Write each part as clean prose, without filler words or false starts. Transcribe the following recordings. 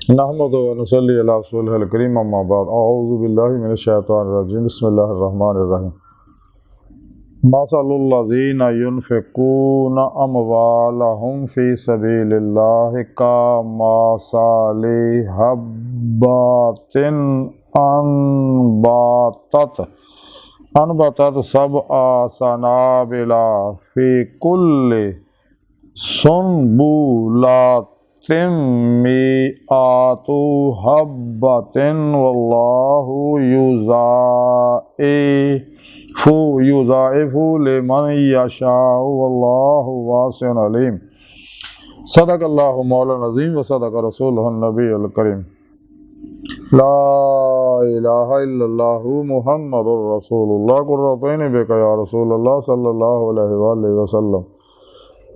नहमदु व नसल्ली अला रसूलिल करीम अम्मा बाद अऊज़ु बिल्लाहि मिनश शैतानिर रजीम बिस्मिल्लाहिर रहमानिर रहीम मसलुल्लज़ीना युनफ़िक़ूना अमवालहुम फ़ी सबीलिल्लाहि कमसलि हब्बातिन अनबतत सबअ सनाबिला फ़ी कुल्लि सुन्बुलातिन मिअतु हब्बतिन वल्लाहु युज़ाइफ़ु लिमन यशाउ वल्लाहु वासिउन अलीम। सदक़ल्लाहु मौलाना अज़ीम व सदक़ रसूलुहुन नबियुल करीम। ला इलाहा इल्लल्लाहु मुहम्मदुर रसूलुल्लाह कुर्रतैन बिका या रसूलल्लाह सल्लल्लाहु अलैहि वसल्लम।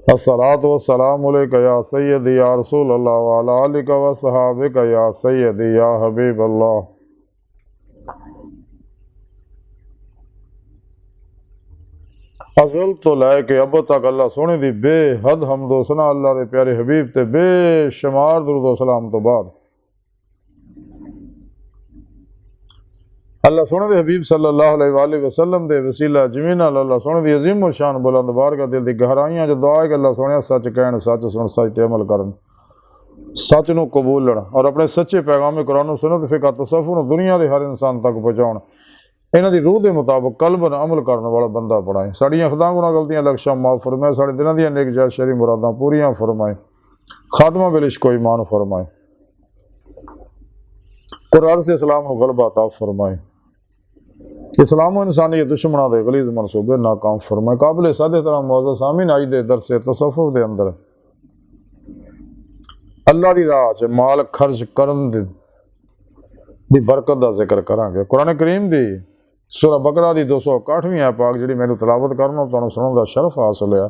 अस्सलातु वस्सलामु अलैका या सय्यदी या रसूलल्लाह व अला आलिका व सहाबिका या सय्यदी या हबीबल्लाह। अज़ल तो लैके अब तक अल्लाह सोने दी बेहद हम्दो सना अल्लाह दे प्यारे हबीब ते बेशुमार दुरूद सलाम तो बाद अल्लाह सोने दे हबीब सल्लल्लाहु अलैहि वसल्लम दे वसीला जमीन अल्लाह सोने दी अजीम और शान बुलंद बारगाह दिल दी गहराइयां जो दुआ है कि अल्लाह सोने सच कहन, सच सुन, सच ते अमल करन, सच नूं कबूलण और अपने सच्चे पैगाम कुरान सुन्नत फिक़ह तसव्वुफ़ नूं दुनिया दे हर इंसान तक पहुँचाउण। इन्हां दी रूह दे मुताबिक कल्बन अमल करने वाला बंदा बनाए। साड़ियां खुदा गुनाह गलतियां लक्ष्यां माफ़ फरमाए, साढ़े दिलों दी नेक जायज़ शरई मुरादां पूरियां फरमाए, खात्मा बिल इश्क व ईमान फरमाए, कुरान से इस्लाम नूं गलबा अता फरमाए, इस्लाम इंसानियत दुश्मनों के गलीज़ मनसूबे नाकाम फरमाए। काबिल सादे तरह मौजूद सामीन आज दे दरस तसव्वुफ़ दे अंदर अल्लाह दी राह च माल खर्च करन दी बरकत का जिक्र करांगे। कुरान करीम दी सूरह बकरा दी 261वीं आयत पाक जिहड़ी मैनूं तलावत करना तुहानूं सुणन दा शरफ हासिल होया।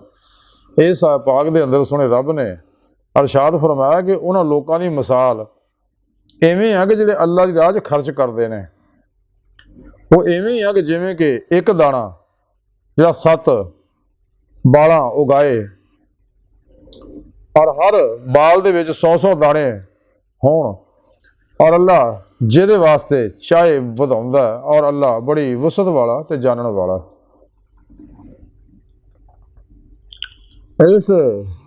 इस आयत पाक दे अंदर सुने रब ने अरशाद फरमाया कि उन्हां लोकां दी मिसाल इवें है कि जिहड़े अल्लाह दी राह च खर्च करदे ने वो इवें ही है कि जिवें कि एक दाना या 7 बालां उगाए और हर बाल दे विच 100 दाने होण और अल्लाह जिहदे वास्ते चाहे वधाउंदा और अल्लाह बड़ी वसत वाला ते जानन वाला। इस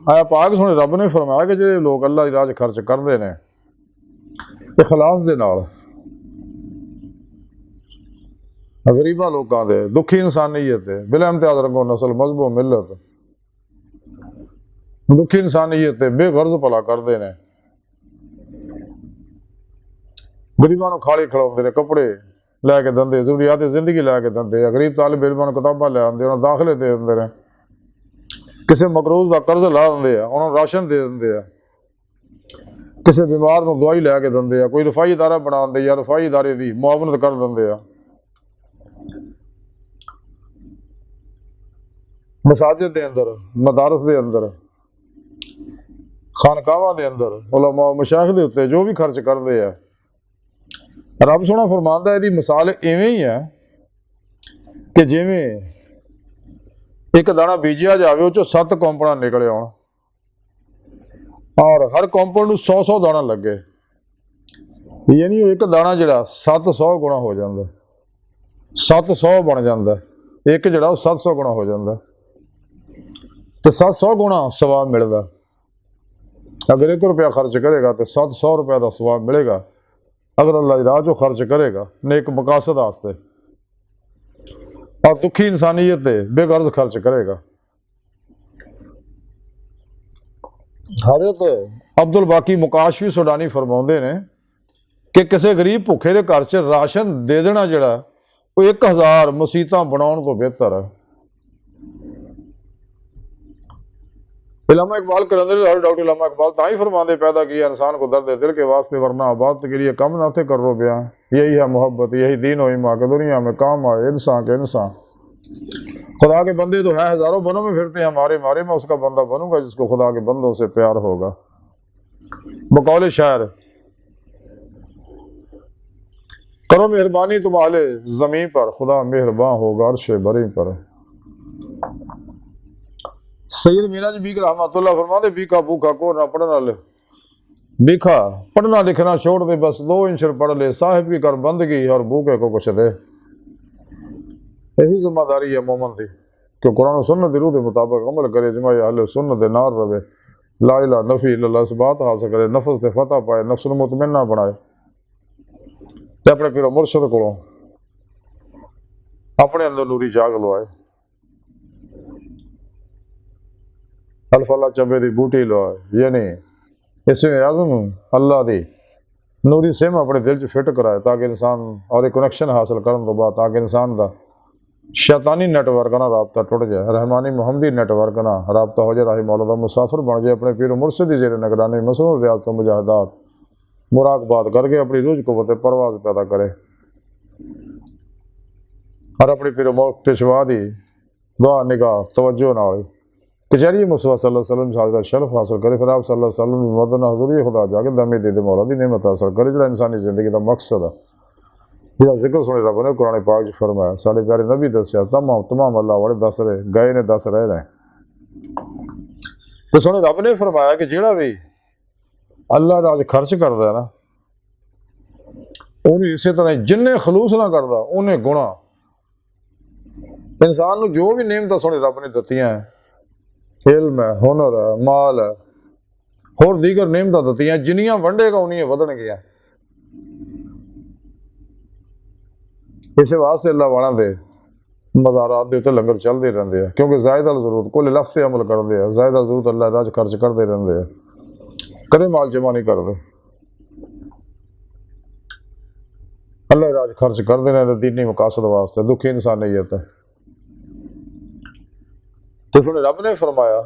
आया पाक सुने रब ने फरमाया कि जिहड़े लोग अल्लाह दी राह च खर्च करदे ने इखलास दे नाल गरीबा लोगों के दुखी इंसानियत बिला इम्तियाज रंगो नस्ल मजहबो मिलत दुखी इंसानियत बेगर्ज भला करते हैं। गरीबों खाली खिलाते हैं, कपड़े लैके देंगे, जरूरियात जिंदगी लैके देंगे, गरीब तालिब इल्मां किताबां लै आते उन्होंने दाखिले दे देंगे, किसी मकरूज का कर्ज ला देंगे, उन्होंने राशन दे देंगे, किसी बीमार को दवाई लैके देंगे, कोई रफाई इदारा बना दे या रफाई इदारे की मुआवनत कर देंगे। मसाजिद के अंदर, मदारस के अंदर, खानकावां के अंदर उलमा मशाइख के उत्ते जो भी खर्च करते हैं रब सोना फरमांदा है मिसाल इवें ही है कि जिवें एक दाना बीजिया जाए उस 7 कौंपड़ा निकले आउण और हर कौंपड़ नूं 100 दाना लगे, यानी एक दाना जिहड़ा 700 गुणा हो जाता, 700 बन जाता, एक जिहड़ा 700 गुणा हो जाता तो 700 गुणा सवाब मिलता। अगर 1 रुपया खर्च करेगा तो 700 रुपये का सवाब मिलेगा। अगर अल्लाह की राह चो खर्च करेगा नेक मकासद वास्ते और दुखी इंसानियत बेगर्ज खर्च करेगा। हजरत अब्दुल बाकी मुकाशवी सुडानी फरमाते ने कि किसी गरीब भुखे के घर च राशन दे देना जिहड़ा वो 1000 मसीतां बनाउण तो बेहतर है। इलामा इकबाल कलंदर डॉक्टर इलामा इकबाल ताही फरमाते पैदा किया इंसान को दर्द दिल के वास्ते वरना आबाद के लिए कम ना थे कर रो बयां, यही है मोहब्बत, यही दीन और ईमान के दुनिया में काम आए इंसान के इंसान। खुदा के बंदे तो है हजारों बनों में फिरते हैं, मारे मारे मैं उसका बंदा बनूंगा जिसको खुदा के बंदों से प्यार होगा। बकौल शायर करो मेहरबानी तुम आले जमीन पर, खुदा मेहरबान होगा अर्श बरी पर। सैयद मीराज बीक रहमतुल्लाह फरमाते बीका भूखा को ना पढ़ने वाले बिखा पढ़ना लिखना छोड़ दे, बस 2 इंच पढ़ ले, साहिब की कर बंदगी और भूखे को कुछ दे। यही जिम्मेदारी है मोमन की कि कुरान सुन्नत दी रूह के मुताबिक अमल करे, जमा अहले सुन्नत दे नाल रवे, ला इलाहा नफी इल्लल्लाह इस बात हासिल करे, नफ्स ते फतह पाए, नफ्स नूं मुतमइन्ना बनाए ते अपने पीर मुर्शद कोलों अपने अंदर नूरी जाग लवाए। अल्फला चबे दी बूटी लवाए, यानी इसमें आज़म अल्लाह दी नूरी सिम अपने दिल च फिट कराए, ताकि इंसान और एक कनैक्शन हासिल करने तो बाद ताकि इंसान का शैतानी नेटवर्क ना रबता टुट जाए, रहमानी मुहम्मदी नेटवर्क ना रबता हो जाए, राही मौला दा मुसाफिर बन जाए, अपने पीर मुर्शिद दी जेर निगरानी मसरूर रियाज़त मुजाहिदात मुराकबात करके अपनी रूज को बते परवाज पैदा करे और अपनी पीर पेशवा दी दुआ निगाह तवज्जो नाल कचहरी मुस्तफा सल्लल्लाहु अलैहि वसल्लम का शरफ हासिल करे। फिर आप सल्लल्लाहु अलैहि वसल्लम मदन हजूरी खुदा जाके दमे दे मौला दी नेमत हासिल करे, जो इंसानी जिंदगी का मकसद है, जिसका जिक्र सुने रब ने कुरान पाक च फरमाया, साढ़े प्यारे नबी दसिया, तमाम अल्लाह वाले दस रहे गए ने, दस रह रहे। तो सुने रब ने फरमाया कि जिहड़ा भी अल्लाह राज खर्च करता है ना, उन्हें इस तरह जिन्ने खलूस ना करता उन्हें गुणा। इंसान को जो भी नेमत सुने रब ने दतियां है, इल्म है, हुनर है, माल है, होर दीगर नेमत दतियां, जिन्नियां वंडेगा उन्नियां वधणगियां। इस वास्ते अल्लाह वाला दे मज़ारात दे उत्ते लंगर चलते रहते हैं, क्योंकि ज़ायदा जरूरत कुल लफ्ज़ से अमल करते हैं, ज़ायदा जरूरत अल्लाह राज खर्च करते रहते हैं, कदे माल जमा नहीं करते। अल्लाह राज खर्च करते रहते दीनी मकासद वास्ते, दुखी इंसानियत है। तो फिर रब ने फरमाया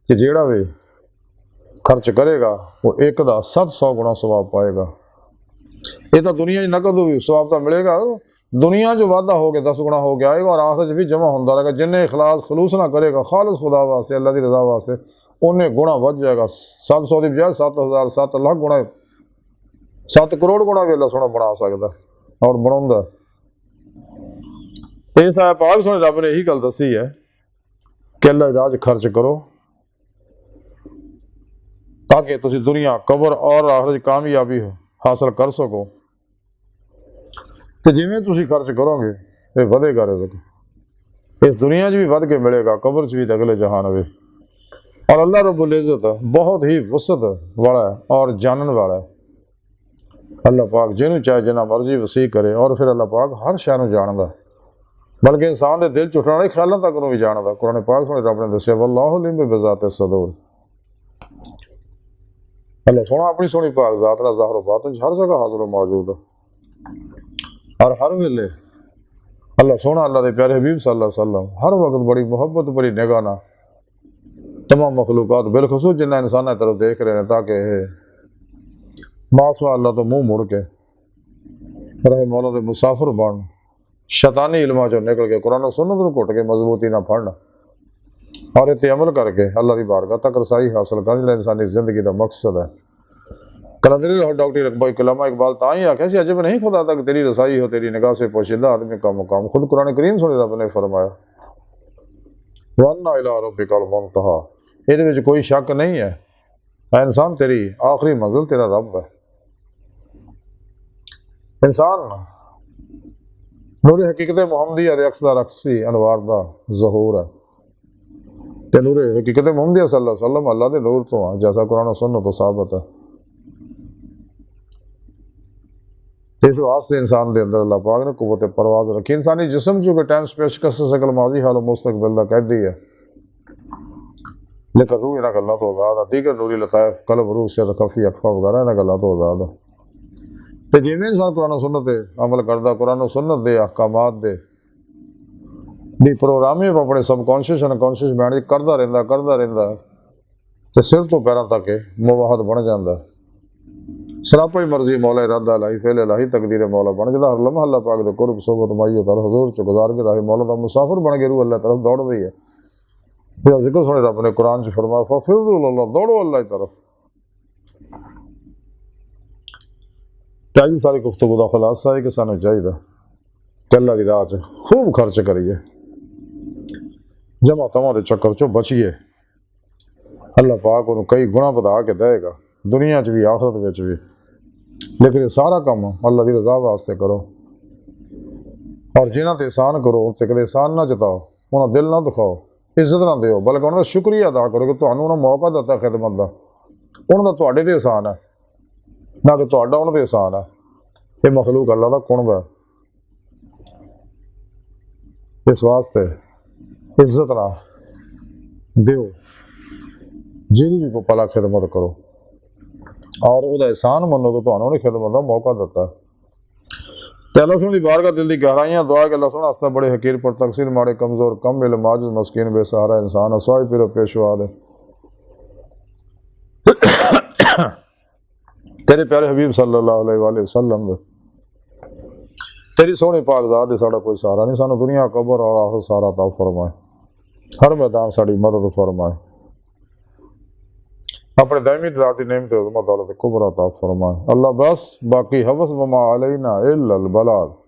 कि जेड़ा भी खर्च करेगा वो एक दा 700 गुणा सवाब पाएगा। ये तो दुनिया नकद हुई सवाब तो मिलेगा, दुनिया जो वादा हो गया 10 गुणा हो गया आएगा, और आखिर भी जमा होता रहेगा। जिन्हें इखलास खलूस ना करेगा खालिस खुदा वास्ते अल्लाह की रजा वास्ते, उन्हें गुणा बढ़ जाएगा। 700 की बजाय 7000 7 लाख गुणा 7 करोड़ गुणा भी अल्लाह सोना बना सकता और बना। इस पाक सोने रब ने यही गल दसी है कि अल्लाह राज खर्च करो ताकि तुम दुनिया कबर और आखिर कामयाबी हासिल कर सको। तो जिमें तुम खर्च करोगे ये वधेगा रिज़्क़, इस दुनिया च भी वध के मिलेगा, कबर च भी अगले जहान में। और अल्लाह रब्बुल इज़्ज़त बहुत ही वसत वाला है और जानन वाला है। अल्लाह पाक जिन्हों चाहे जिन्ना मर्जी वसी करे, और फिर अल्लाह पाक हर शय नूं जानदा, बल्कि इंसान के दिल च उठने वाले ख्यालों तक भी जानदा। कुरान पाक सुने रब ने दसिया वल्लाहु अलीम बिज़ाति सदूर, अल्लाह सोना अपनी सोनी पाक ज़ात दा ज़ाहिर व बातिन हर जगह हाज़िर मौजूद है, और हर वेले अल्लाह सोना अल्लाह के प्यारे हबीब सल्लल्लाहु अलैहि वसल्लम हर वक्त बड़ी मुहब्बत बड़ी निगाह ना तमाम मखलूकात बिलखसूस जिन्ना इंसान की तरफ देख रहे हैं, ताकि मासवा अल्लाह तो मुँह मुड़ के रहे मौला के मुसाफिर बन, शैतानी इल्मां चों निकल के कुरान सुन्नत नूं घुट के मजबूती ना फड़न, और इत्ते अमल करके अल्लाह की बारगाह तक रसाई हासिल करना, जिहड़ा इंसानी जिंदगी का मकसद है। कलंदरी लाहौर डॉक्टर इकबाल कलामा इकबाल तां ही आख्या अजब नहीं खुदा तक तेरी रसाई हो, तेरी निगाह से पोशीदा आदमी का मुकाम। खुद कुरान करीम सुने रब ने फरमाया वन्ना इला रब्बिकल मुंतहा, इहदे विच कोई शक नहीं है ऐ इंसान तेरी आखिरी मंजिल तेरा रब है। इंसान नूरे हकीकत मुहम्मदी अक्स दा रक्सी अनवार दा ज़हूर है, ते नूरे हकीकत मुहम्मदी सल्लल्लाहु अलैहि वसल्लम अल्लाह दे नूर तो है, जैसा कुरान सुन्नत तो साबित है। इस वास्ते इंसान के अंदर अल्लाह पाक ने कुव्वत परवाज रखी। इंसानी जिसम चूँकि टाइम स्पेस का सकल माजी हाल मुस्तकबिल का कैदी है, लेकिन रूह इन्होंने गलों तो आज़ाद है। दीगर नूरी लताइफ कलब रूह से रखफी अकफा वगैरह इन्होंने गलों तो आज़ाद है। तो जिमें इंसान कुरान सुन्नत ते अमल करता, कुरान सुन्नत के अहकामात दी प्रोग्रामिंग अपने सबकॉन्शियस अनकॉन्शियस माइंड करता रहिंदा तो सिर तो पैरों तक मुवाहद बन जाता है। सरापा ही मर्जी मौला इरादा लाही फेले लाही तकदीर मौला बन जाता। हर लम्हा अल्लाह पाक दे कुर्ब सोबत माई तर हजूर च गुजार के राही मौला का मुसाफिर बन के रूह अल्लाह तरफ दौड़ती है। फिर जिक्र सुने रब ने कुरान च फरमाया फफिरु इलल्लाह, दौड़ो अल्लाह की तरफ। चाहिए सारी गुफ्तगू का खुलासा है कि सानू चाहिए कि अल्लाह की राह च खूब खर्च करिए, जमा तमा के चक्कर चो बचिए। अल्लाह पाक उन्होंने कई गुणा बधा के देगा। दुनिया च भी आखरत विच भी। लेकिन ये सारा काम अल्लाह की रज़ा वास्ते करो, और जिन्हां ते एहसान करो ते कदे एहसान ना जताओ, उन्हां दिल ना दुखाओ, इज्जत ना दिओ, बल्कि उन्हां दा शुक्रिया अदा करो कि तुहानूं उन्हां मौका दित्ता खिदमत दा। उन्हां दा तुहाडे ते एहसान है, ना कि तुहाडा उन्हां ते एहसान है। ये मखलूक अल्लाह दा कुणब है। इस वास्ते इज्जत ना दिओ, जिहदी भी कोई भला खिदमत करो, और उहदा एहसान मन्नो कि तुहानूं उहने खिदमत दा मौका दित्ता। ते अल्लाह सोहणे दी बारगाह दिल दी गहराइयां दुआ कि अल्लाह सोहणा आस्ता बड़े हकीर पर तकसीर माड़े कमज़ोर कम इल्म आजिज़ मस्कीन बेसहारा इंसान असवाई पीरो पेशवा दे तेरे प्यारे हबीब सल्लल्लाहु अलैहि वसल्लम दे तेरी सोहनी पाक ज़ात दे साडा कोई सहारा नहीं, सानू दुनिया कबर और आखिरत सारा अता फरमाए, हर मैदान साडी मदद फरमाए, अपने दायमी ज़ाती नेमत उज़्मा दौलत कुबरा अता फरमाए। अल्लाह बस बाकी हवस वमा अलैना इल्लल बलाग।